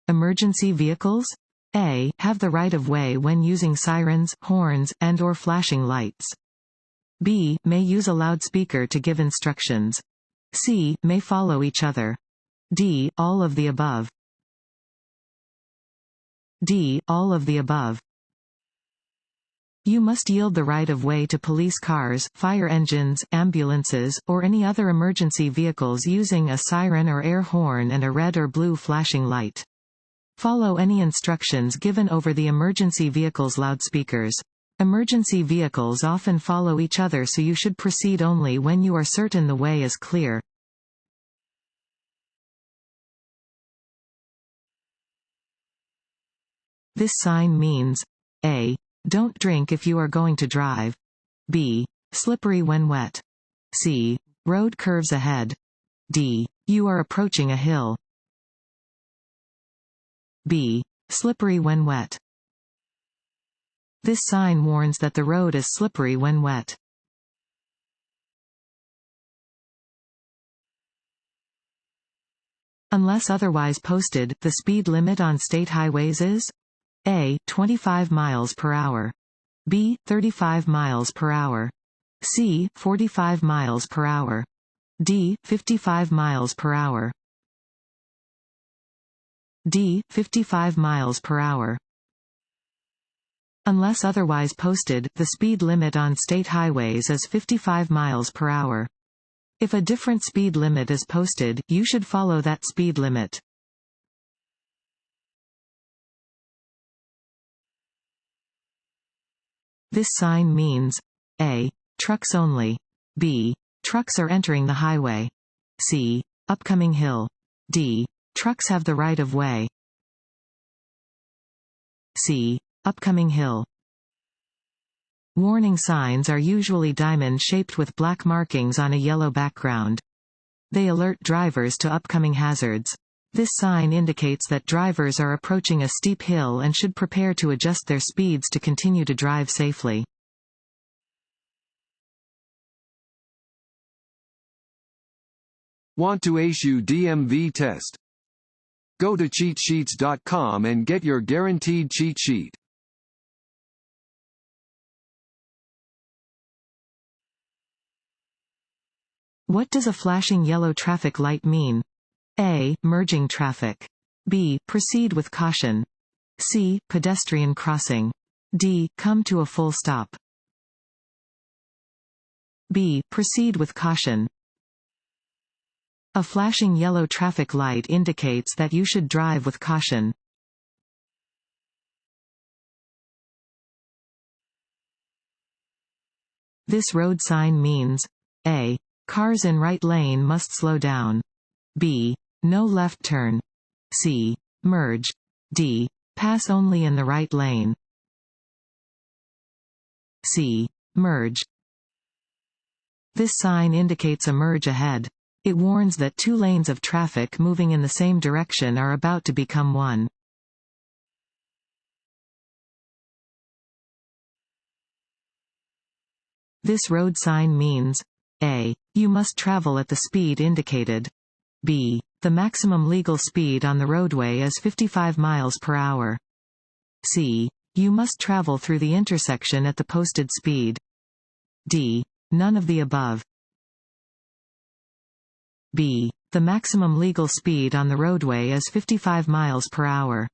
Emergency vehicles? A. Have the right-of-way when using sirens, horns, and/or flashing lights. B. May use a loudspeaker to give instructions. C. May follow each other. D. All of the above. D. All of the above. You must yield the right-of-way to police cars, fire engines, ambulances, or any other emergency vehicles using a siren or air horn and a red or blue flashing light. Follow any instructions given over the emergency vehicle's loudspeakers. Emergency vehicles often follow each other, so you should proceed only when you are certain the way is clear. This sign means A. Don't drink if you are going to drive. B. Slippery when wet. C. Road curves ahead. D. You are approaching a hill. B. Slippery when wet. This sign warns that the road is slippery when wet. Unless otherwise posted, the speed limit on state highways is A. 25 miles per hour. B. 35 miles per hour. C. 45 miles per hour. D. 55 miles per hour. D. 55 miles per hour. Unless otherwise posted, the speed limit on state highways is 55 miles per hour. If a different speed limit is posted, you should follow that speed limit. This sign means A. Trucks only. B. Trucks are entering the highway. C. Upcoming hill. D. Trucks have the right of way. C. Upcoming hill. Warning signs are usually diamond-shaped with black markings on a yellow background. They alert drivers to upcoming hazards. This sign indicates that drivers are approaching a steep hill and should prepare to adjust their speeds to continue to drive safely. Want to ace your DMV test? Go to cheatsheets.com and get your guaranteed cheat sheet. What does a flashing yellow traffic light mean? A. Merging traffic. B. Proceed with caution. C. Pedestrian crossing. D. Come to a full stop. B. Proceed with caution. A flashing yellow traffic light indicates that you should drive with caution. This road sign means A. Cars in right lane must slow down. B. No left turn. C. Merge. D. Pass only in the right lane. C. Merge. This sign indicates a merge ahead. It warns that two lanes of traffic moving in the same direction are about to become one. This road sign means A. You must travel at the speed indicated. B. The maximum legal speed on the roadway is 55 miles per hour. C. You must travel through the intersection at the posted speed. D. None of the above. B. The maximum legal speed on the roadway is 55 miles per hour.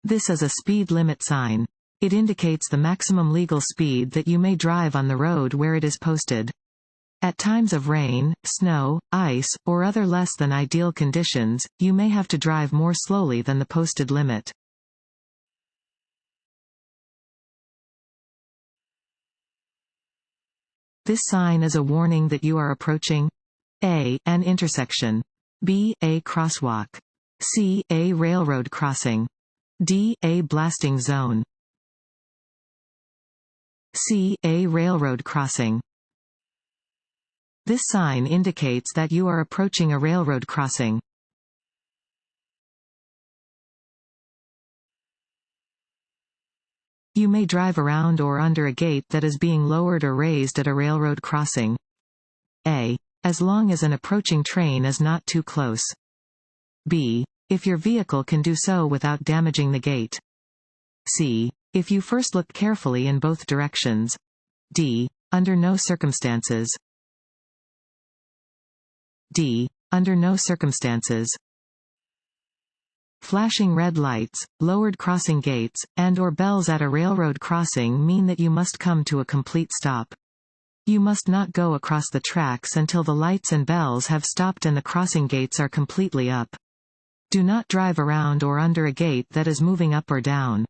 This is a speed limit sign. It indicates the maximum legal speed that you may drive on the road where it is posted. At times of rain, snow, ice, or other less than ideal conditions, you may have to drive more slowly than the posted limit. This sign is a warning that you are approaching A. An intersection. B. A crosswalk. C. A railroad crossing. D. A blasting zone. C. A railroad crossing. This sign indicates that you are approaching a railroad crossing. You may drive around or under a gate that is being lowered or raised at a railroad crossing. A. As long as an approaching train is not too close. B. if your vehicle can do so without damaging the gate. C. If you first look carefully in both directions. D. Under no circumstances. D. Under no circumstances. Flashing red lights, lowered crossing gates, and/or bells at a railroad crossing mean that you must come to a complete stop. You must not go across the tracks until the lights and bells have stopped and the crossing gates are completely up. Do not drive around or under a gate that is moving up or down.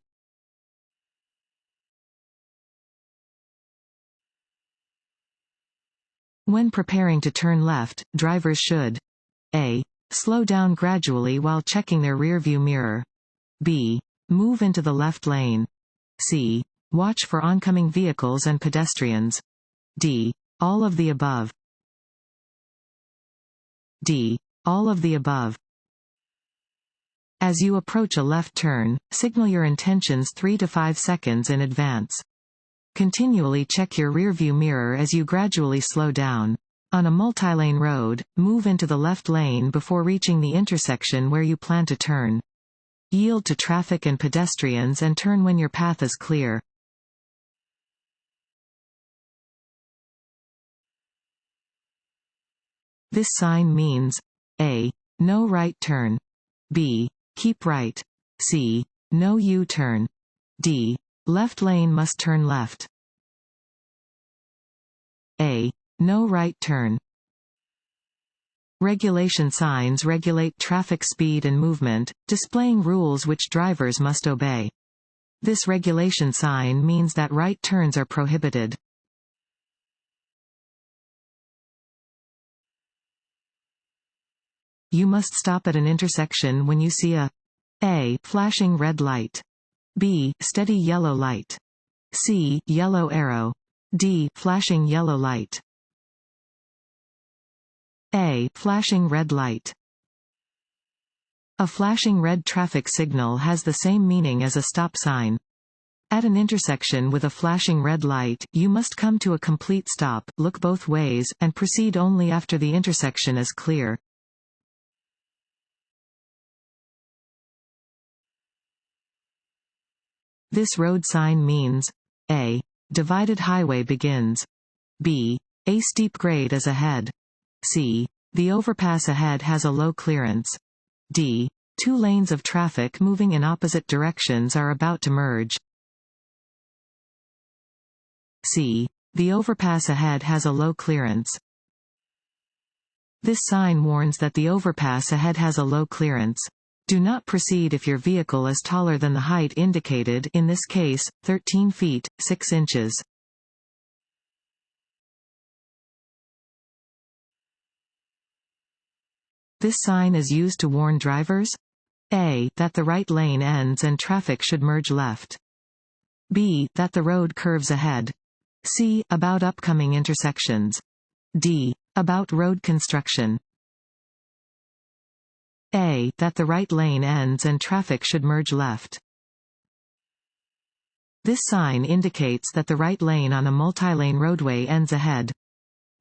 When preparing to turn left, drivers should A. Slow down gradually while checking their rearview mirror. B. Move into the left lane. C. Watch for oncoming vehicles and pedestrians. D. All of the above. D. All of the above. As you approach a left turn, signal your intentions 3 to 5 seconds in advance. Continually check your rearview mirror as you gradually slow down. On a multi-lane road, move into the left lane before reaching the intersection where you plan to turn. Yield to traffic and pedestrians and turn when your path is clear. This sign means A. No right turn. B. Keep right. C. No U-turn. D. Left lane must turn left. A. No right turn. Regulation signs regulate traffic speed and movement, displaying rules which drivers must obey. This regulation sign means that right turns are prohibited. You must stop at an intersection when you see A. Flashing red light. B. Steady yellow light. C. Yellow arrow. D. Flashing yellow light. A. Flashing red light. A flashing red traffic signal has the same meaning as a stop sign. At an intersection with a flashing red light, you must come to a complete stop, look both ways, and proceed only after the intersection is clear. This road sign means A. Divided highway begins. B. A steep grade is ahead. C. The overpass ahead has a low clearance. D. 2 lanes of traffic moving in opposite directions are about to merge. C. The overpass ahead has a low clearance. This sign warns that the overpass ahead has a low clearance. Do not proceed if your vehicle is taller than the height indicated, in this case, 13 feet, 6 inches. This sign is used to warn drivers A. That the right lane ends and traffic should merge left. B. That the road curves ahead. C. About upcoming intersections. D. About road construction. A. That the right lane ends and traffic should merge left. This sign indicates that the right lane on a multi-lane roadway ends ahead.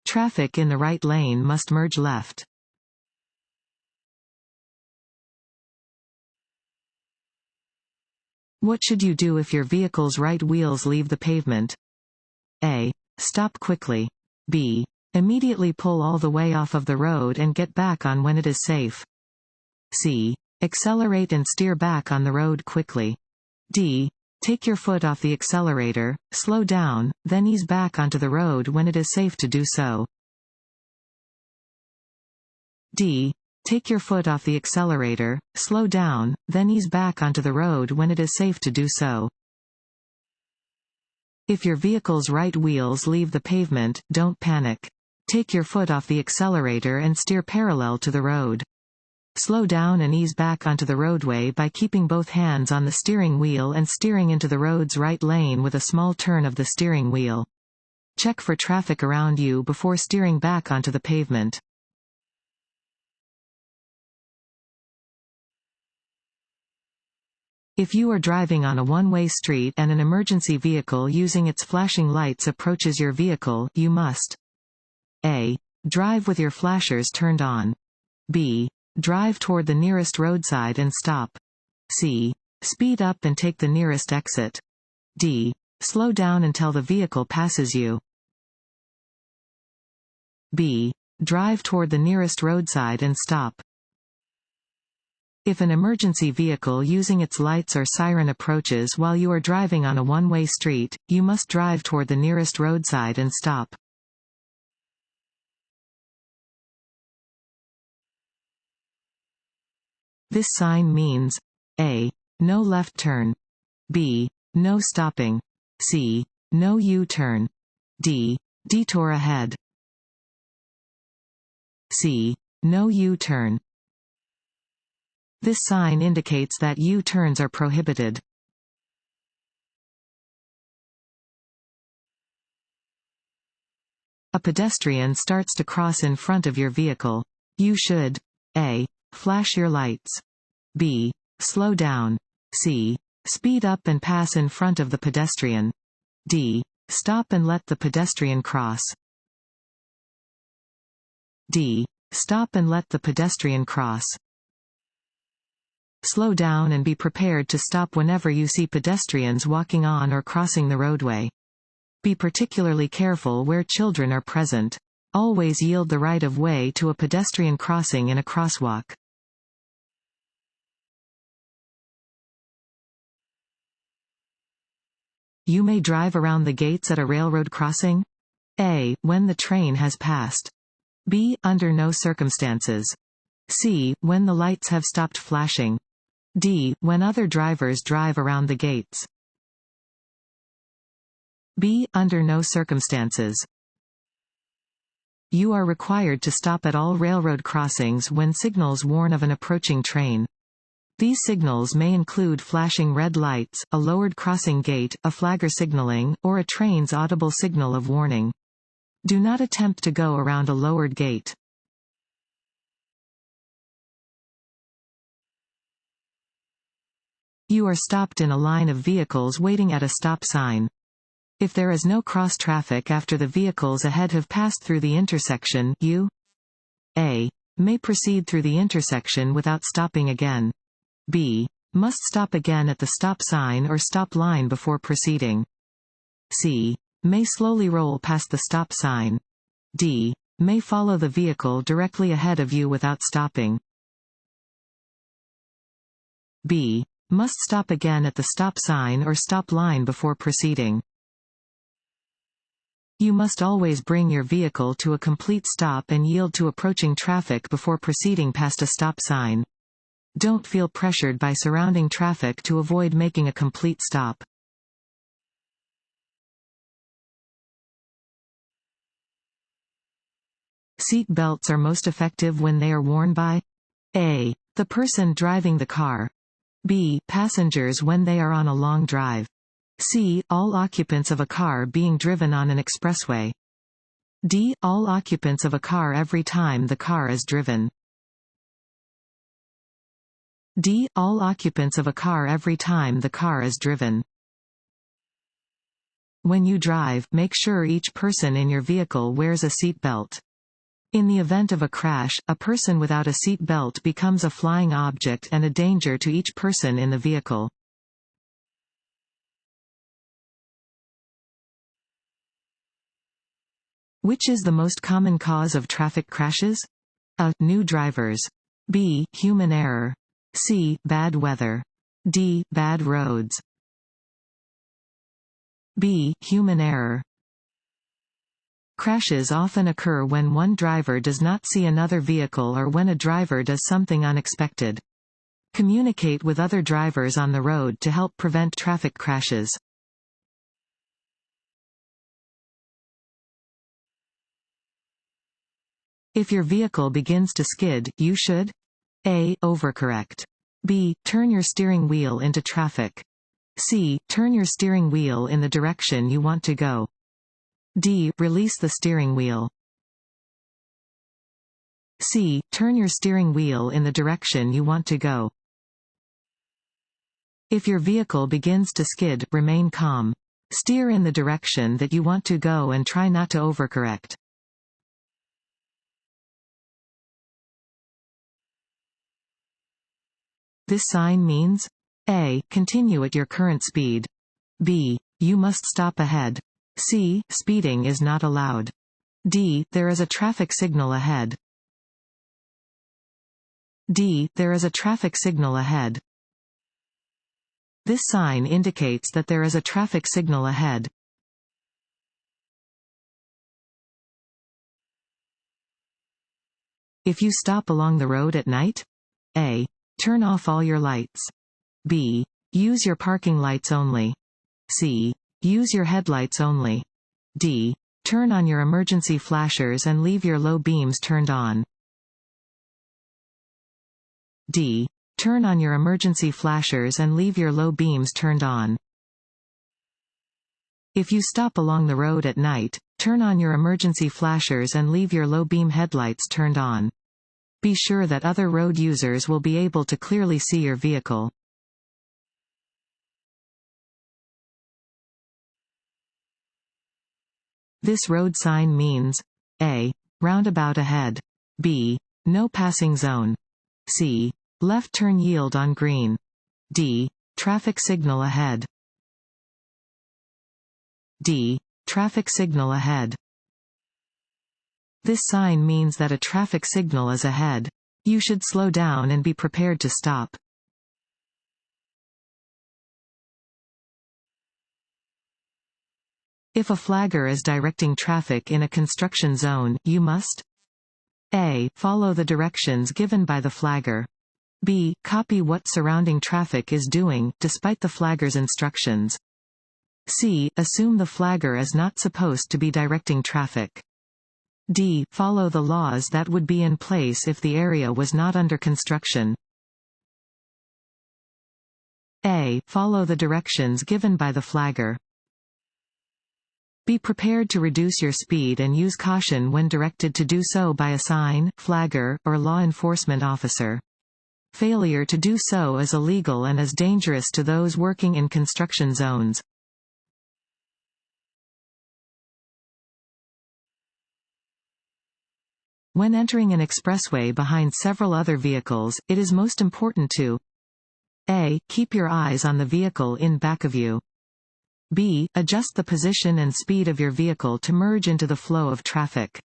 Traffic in the right lane must merge left. What should you do if your vehicle's right wheels leave the pavement? A. Stop quickly. B. Immediately pull all the way off of the road and get back on when it is safe. C. Accelerate and steer back on the road quickly. D. Take your foot off the accelerator, slow down, then ease back onto the road when it is safe to do so. D. Take your foot off the accelerator, slow down, then ease back onto the road when it is safe to do so. If your vehicle's right wheels leave the pavement, don't panic. Take your foot off the accelerator and steer parallel to the road. Slow down and ease back onto the roadway by keeping both hands on the steering wheel and steering into the road's right lane with a small turn of the steering wheel. Check for traffic around you before steering back onto the pavement. If you are driving on a one-way street and an emergency vehicle using its flashing lights approaches your vehicle, you must A. Drive with your flashers turned on. B. Drive toward the nearest roadside and stop. C. Speed up and take the nearest exit. D. Slow down until the vehicle passes you. B. Drive toward the nearest roadside and stop. If an emergency vehicle using its lights or siren approaches while you are driving on a one-way street, you must drive toward the nearest roadside and stop. This sign means A. No left turn. B. No stopping. C. No U-turn. D. Detour ahead. C. No U-turn. This sign indicates that U-turns are prohibited. A pedestrian starts to cross in front of your vehicle. You should A. Flash your lights. B. Slow down. C. Speed up and pass in front of the pedestrian. D. Stop and let the pedestrian cross. D. Stop and let the pedestrian cross. Slow down and be prepared to stop whenever you see pedestrians walking on or crossing the roadway. Be particularly careful where children are present. Always yield the right of way to a pedestrian crossing in a crosswalk. You may drive around the gates at a railroad crossing. A. When the train has passed. B. Under no circumstances. C. When the lights have stopped flashing. D. When other drivers drive around the gates. B. Under no circumstances. You are required to stop at all railroad crossings when signals warn of an approaching train. These signals may include flashing red lights, a lowered crossing gate, a flagger signaling, or a train's audible signal of warning. Do not attempt to go around a lowered gate. You are stopped in a line of vehicles waiting at a stop sign. If there is no cross traffic after the vehicles ahead have passed through the intersection, you A. May proceed through the intersection without stopping again. B. Must stop again at the stop sign or stop line before proceeding. C. May slowly roll past the stop sign. D. May follow the vehicle directly ahead of you without stopping. B. Must stop again at the stop sign or stop line before proceeding. You must always bring your vehicle to a complete stop and yield to approaching traffic before proceeding past a stop sign. Don't feel pressured by surrounding traffic to avoid making a complete stop. Seat belts are most effective when they are worn by A. The person driving the car. B. Passengers when they are on a long drive. C. All occupants of a car being driven on an expressway. D. All occupants of a car every time the car is driven. D. All occupants of a car every time the car is driven. When you drive, make sure each person in your vehicle wears a seat belt. In the event of a crash, a person without a seat belt becomes a flying object and a danger to each person in the vehicle. Which is the most common cause of traffic crashes? A. New drivers. B. Human error. C. Bad weather. D. Bad roads. B. Human error. Crashes often occur when one driver does not see another vehicle or when a driver does something unexpected. Communicate with other drivers on the road to help prevent traffic crashes. If your vehicle begins to skid, you should A. Overcorrect. B. Turn your steering wheel into traffic. C. Turn your steering wheel in the direction you want to go. D. Release the steering wheel. C. Turn your steering wheel in the direction you want to go. If your vehicle begins to skid, remain calm. Steer in the direction that you want to go and try not to overcorrect. This sign means A. Continue at your current speed. B. You must stop ahead. C. Speeding is not allowed. D. There is a traffic signal ahead. D. There is a traffic signal ahead. This sign indicates that there is a traffic signal ahead. If you stop along the road at night, A. Turn off all your lights. B. Use your parking lights only. C. Use your headlights only. D. Turn on your emergency flashers and leave your low beams turned on. D. Turn on your emergency flashers and leave your low beams turned on. If you stop along the road at night, turn on your emergency flashers and leave your low beam headlights turned on. Be sure that other road users will be able to clearly see your vehicle. This road sign means A. Roundabout ahead. B. No passing zone. C. Left turn yield on green. D. Traffic signal ahead. D. Traffic signal ahead. This sign means that a traffic signal is ahead. You should slow down and be prepared to stop. If a flagger is directing traffic in a construction zone, you must A. Follow the directions given by the flagger. B. Copy what surrounding traffic is doing, despite the flagger's instructions. C. Assume the flagger is not supposed to be directing traffic. D. Follow the laws that would be in place if the area was not under construction. A. Follow the directions given by the flagger. Be prepared to reduce your speed and use caution when directed to do so by a sign, flagger, or law enforcement officer. Failure to do so is illegal and is dangerous to those working in construction zones. When entering an expressway behind several other vehicles, it is most important to A. Keep your eyes on the vehicle in back of you. B. Adjust the position and speed of your vehicle to merge into the flow of traffic.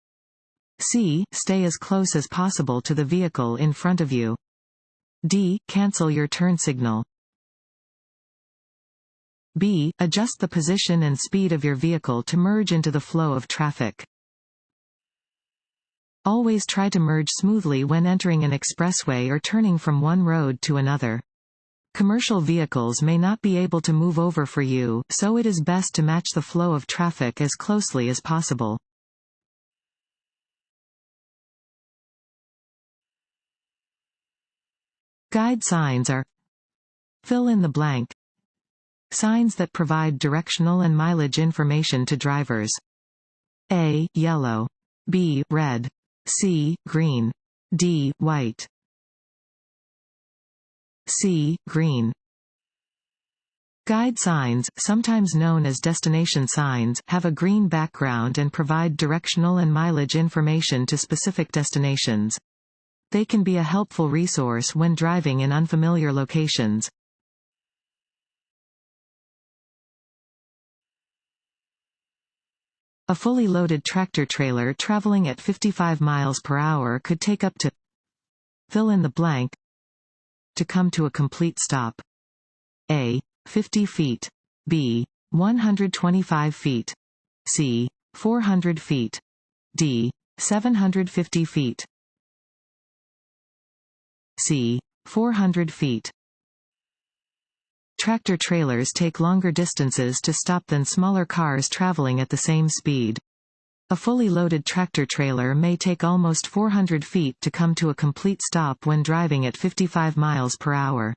C. Stay as close as possible to the vehicle in front of you. D. Cancel your turn signal. B. Adjust the position and speed of your vehicle to merge into the flow of traffic. Always try to merge smoothly when entering an expressway or turning from one road to another. Commercial vehicles may not be able to move over for you, so it is best to match the flow of traffic as closely as possible. Guide signs are fill in the blank. Signs that provide directional and mileage information to drivers. A. Yellow. B. Red. C. Green. D. White. C. Green. Guide signs, sometimes known as destination signs, have a green background and provide directional and mileage information to specific destinations. They can be a helpful resource when driving in unfamiliar locations. A fully loaded tractor-trailer traveling at 55 miles per hour could take up to fill in the blank to come to a complete stop. A. 50 feet. B. 125 feet. C. 400 feet. D. 750 feet. C. 400 feet. Tractor-trailers take longer distances to stop than smaller cars traveling at the same speed. A fully loaded tractor-trailer may take almost 400 feet to come to a complete stop when driving at 55 miles per hour.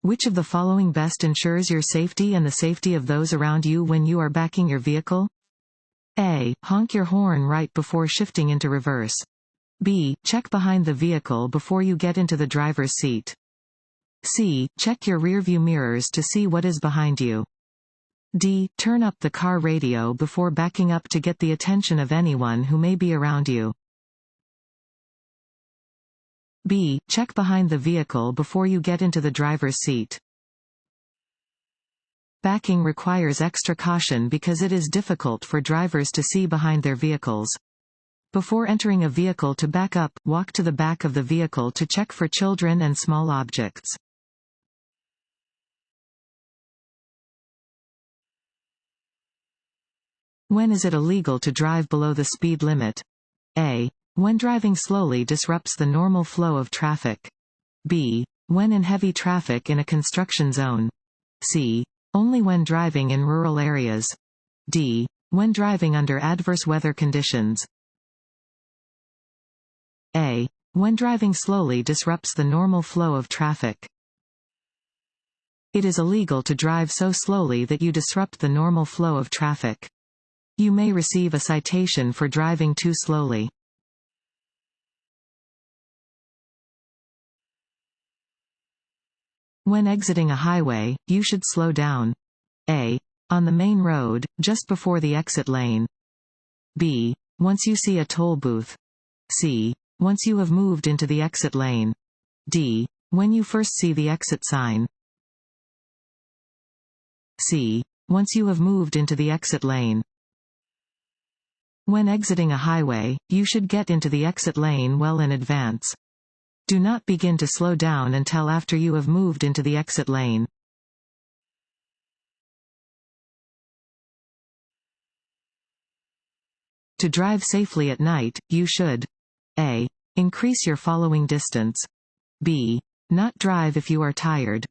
Which of the following best ensures your safety and the safety of those around you when you are backing your vehicle? A. Honk your horn right before shifting into reverse. B. Check behind the vehicle before you get into the driver's seat. C. Check your rearview mirrors to see what is behind you. D. Turn up the car radio before backing up to get the attention of anyone who may be around you. B. Check behind the vehicle before you get into the driver's seat. Backing requires extra caution because it is difficult for drivers to see behind their vehicles. Before entering a vehicle to back up, walk to the back of the vehicle to check for children and small objects. When is it illegal to drive below the speed limit? A. When driving slowly disrupts the normal flow of traffic. B. When in heavy traffic in a construction zone. C. Only when driving in rural areas. D. When driving under adverse weather conditions. A. When driving slowly disrupts the normal flow of traffic. It is illegal to drive so slowly that you disrupt the normal flow of traffic. You may receive a citation for driving too slowly. When exiting a highway, you should slow down. A. On the main road, just before the exit lane. B. Once you see a toll booth. C. Once you have moved into the exit lane. D. When you first see the exit sign. C. Once you have moved into the exit lane. When exiting a highway, you should get into the exit lane well in advance. Do not begin to slow down until after you have moved into the exit lane. To drive safely at night, you should A. Increase your following distance. B. Not drive if you are tired.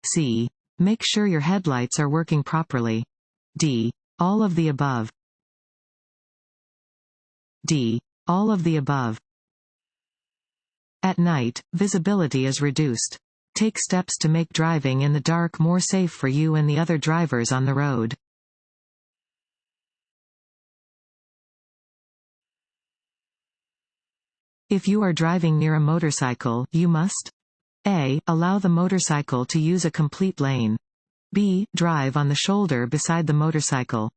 C. Make sure your headlights are working properly. D. All of the above. D. All of the above. At night, visibility is reduced. Take steps to make driving in the dark more safe for you and the other drivers on the road. If you are driving near a motorcycle, you must A. Allow the motorcycle to use a complete lane. B. Drive on the shoulder beside the motorcycle.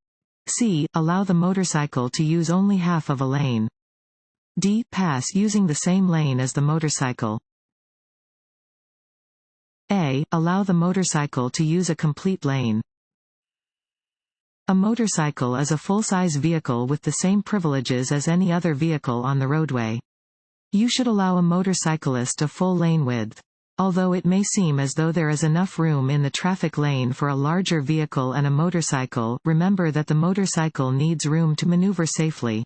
C. Allow the motorcycle to use only half of a lane. D. Pass using the same lane as the motorcycle. A. Allow the motorcycle to use a complete lane. A motorcycle is a full-size vehicle with the same privileges as any other vehicle on the roadway. You should allow a motorcyclist a full lane width. Although it may seem as though there is enough room in the traffic lane for a larger vehicle and a motorcycle, remember that the motorcycle needs room to maneuver safely.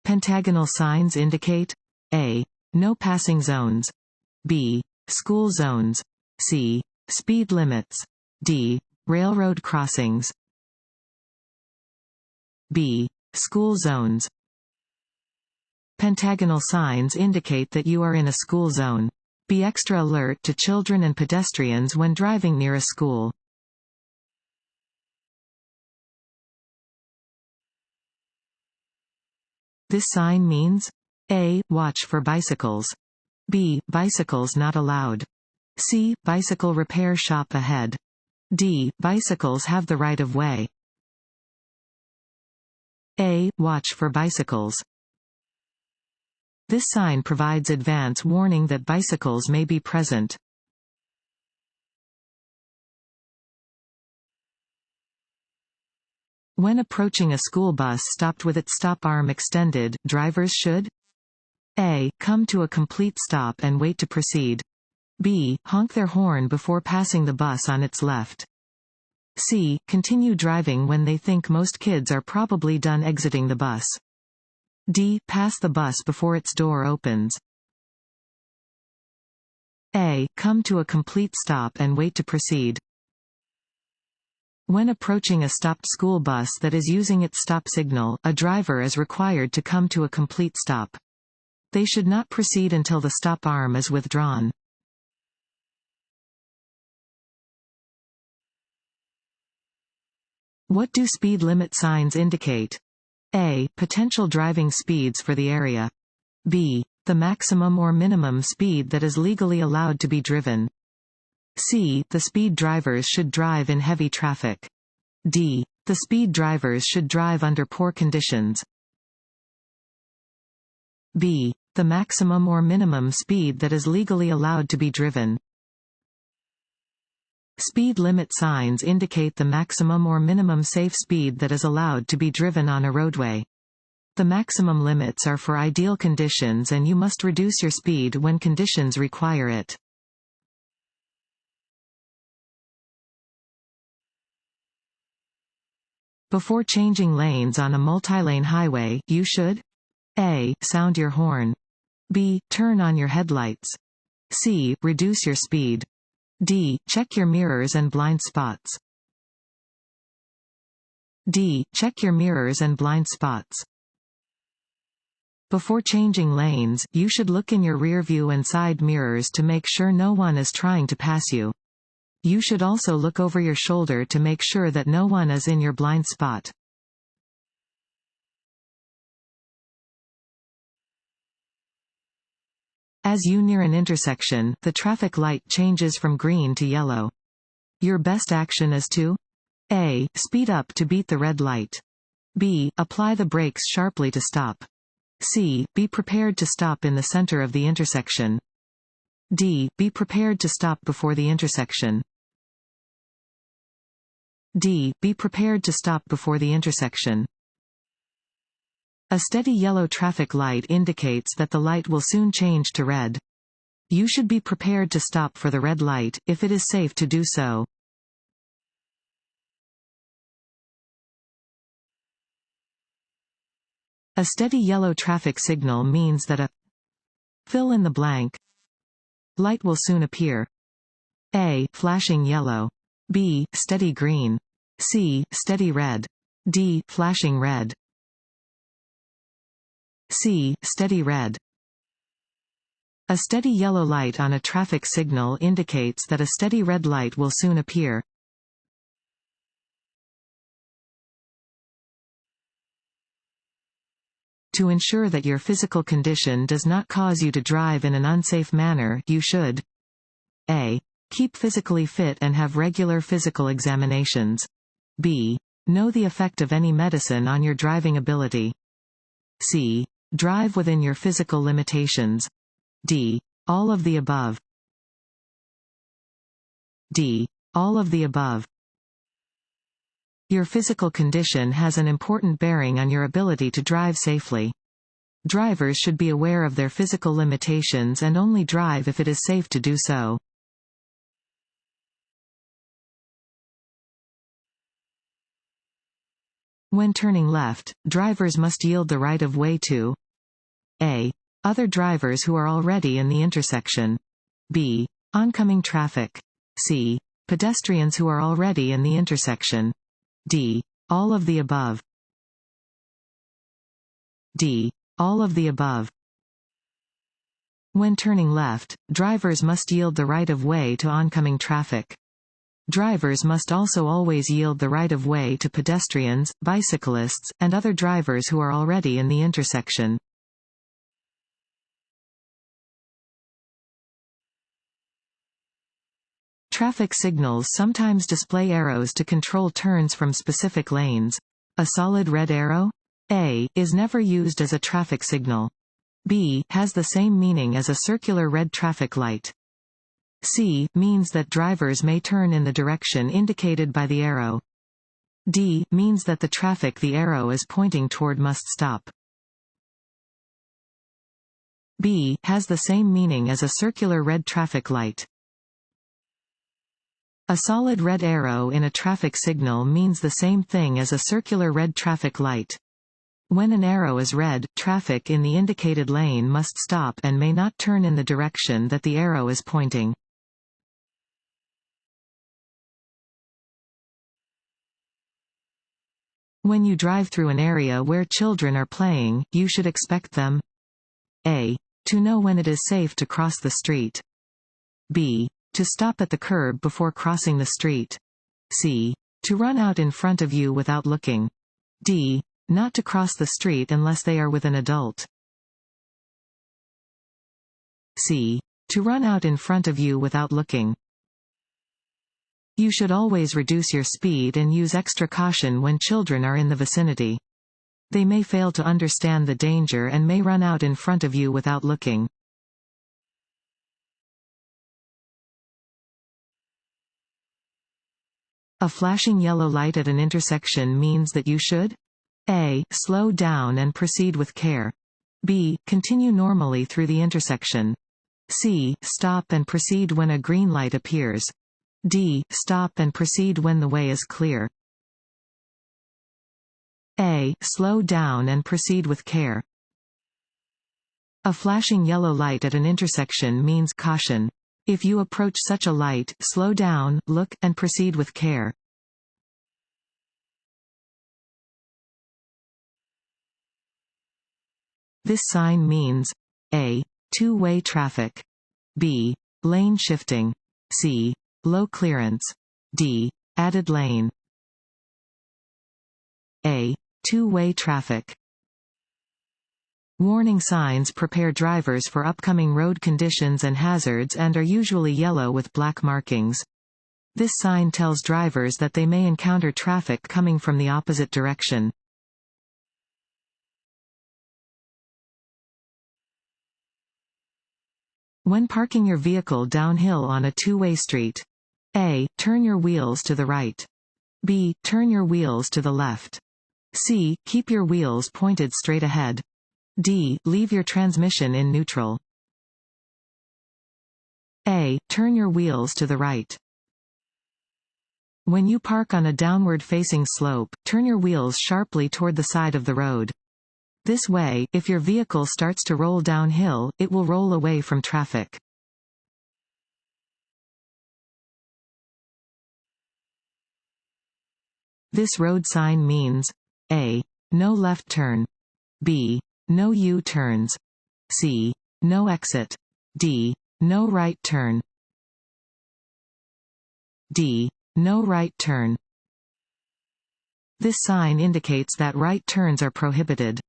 Pentagonal signs indicate A. No passing zones. B. School zones. C. Speed limits. D. Railroad crossings. B. School zones. Pentagonal signs indicate that you are in a school zone. Be extra alert to children and pedestrians when driving near a school. This sign means A. Watch for bicycles. B. Bicycles not allowed. C. Bicycle repair shop ahead. D. Bicycles have the right of way. A. Watch for bicycles. This sign provides advance warning that bicycles may be present. When approaching a school bus stopped with its stop arm extended, drivers should A. Come to a complete stop and wait to proceed. B. Honk their horn before passing the bus on its left. C. Continue driving when they think most kids are probably done exiting the bus. D. Pass the bus before its door opens. A. Come to a complete stop and wait to proceed. When approaching a stopped school bus that is using its stop signal, a driver is required to come to a complete stop. They should not proceed until the stop arm is withdrawn. What do speed limit signs indicate? A. Potential driving speeds for the area. B. the maximum or minimum speed that is legally allowed to be driven. C. The speed drivers should drive in heavy traffic. D. The speed drivers should drive under poor conditions. B. The maximum or minimum speed that is legally allowed to be driven. Speed limit signs indicate the maximum or minimum safe speed that is allowed to be driven on a roadway. The maximum limits are for ideal conditions, and you must reduce your speed when conditions require it. Before changing lanes on a multi-lane highway, you should A. Sound your horn. B. Turn on your headlights. C. Reduce your speed. D. Check your mirrors and blind spots. D. Check your mirrors and blind spots. Before changing lanes, you should look in your rear view and side mirrors to make sure no one is trying to pass you. You should also look over your shoulder to make sure that no one is in your blind spot. As you near an intersection, the traffic light changes from green to yellow. Your best action is to A. Speed up to beat the red light. B. Apply the brakes sharply to stop. C. Be prepared to stop in the center of the intersection. D. Be prepared to stop before the intersection. D. Be prepared to stop before the intersection. A steady yellow traffic light indicates that the light will soon change to red. You should be prepared to stop for the red light, if it is safe to do so. A steady yellow traffic signal means that a fill in the blank light will soon appear. A. Flashing yellow. B. Steady green. C. Steady red. D. Flashing red. C. Steady red. A steady yellow light on a traffic signal indicates that a steady red light will soon appear. To ensure that your physical condition does not cause you to drive in an unsafe manner, you should A. Keep physically fit and have regular physical examinations. B. Know the effect of any medicine on your driving ability. C. Drive within your physical limitations. D. All of the above. D. All of the above. Your physical condition has an important bearing on your ability to drive safely. Drivers should be aware of their physical limitations and only drive if it is safe to do so. When turning left, drivers must yield the right of way to A. Other drivers who are already in the intersection. B. Oncoming traffic. C. Pedestrians who are already in the intersection. D. All of the above. D. All of the above. When turning left, drivers must yield the right of way to oncoming traffic. Drivers must also always yield the right of way to pedestrians, bicyclists, and other drivers who are already in the intersection. Traffic signals sometimes display arrows to control turns from specific lanes. A solid red arrow? A. Is never used as a traffic signal. B. Has the same meaning as a circular red traffic light. C. Means that drivers may turn in the direction indicated by the arrow. D. Means that the traffic the arrow is pointing toward must stop. B. Has the same meaning as a circular red traffic light. A solid red arrow in a traffic signal means the same thing as a circular red traffic light. When an arrow is red, traffic in the indicated lane must stop and may not turn in the direction that the arrow is pointing. When you drive through an area where children are playing, you should expect them A. To know when it is safe to cross the street. B. To stop at the curb before crossing the street. C. To run out in front of you without looking. D. Not to cross the street unless they are with an adult. C. To run out in front of you without looking. You should always reduce your speed and use extra caution when children are in the vicinity. They may fail to understand the danger and may run out in front of you without looking. A flashing yellow light at an intersection means that you should A. Slow down and proceed with care. B. Continue normally through the intersection. C. Stop and proceed when a green light appears. D. Stop and proceed when the way is clear. A. Slow down and proceed with care. A flashing yellow light at an intersection means caution. If you approach such a light, slow down, look, and proceed with care. This sign means A. Two-way traffic. B. Lane shifting. C. Low clearance. D. Added lane. A. Two-way traffic. Warning signs prepare drivers for upcoming road conditions and hazards and are usually yellow with black markings. This sign tells drivers that they may encounter traffic coming from the opposite direction. When parking your vehicle downhill on a two-way street. A. Turn your wheels to the right. B. Turn your wheels to the left. C. Keep your wheels pointed straight ahead. D. Leave your transmission in neutral. A. Turn your wheels to the right. When you park on a downward-facing slope, turn your wheels sharply toward the side of the road. This way, if your vehicle starts to roll downhill, it will roll away from traffic. This road sign means A. No left turn. B. No U-turns. C. No exit. D. No right turn. D. No right turn. This sign indicates that right turns are prohibited.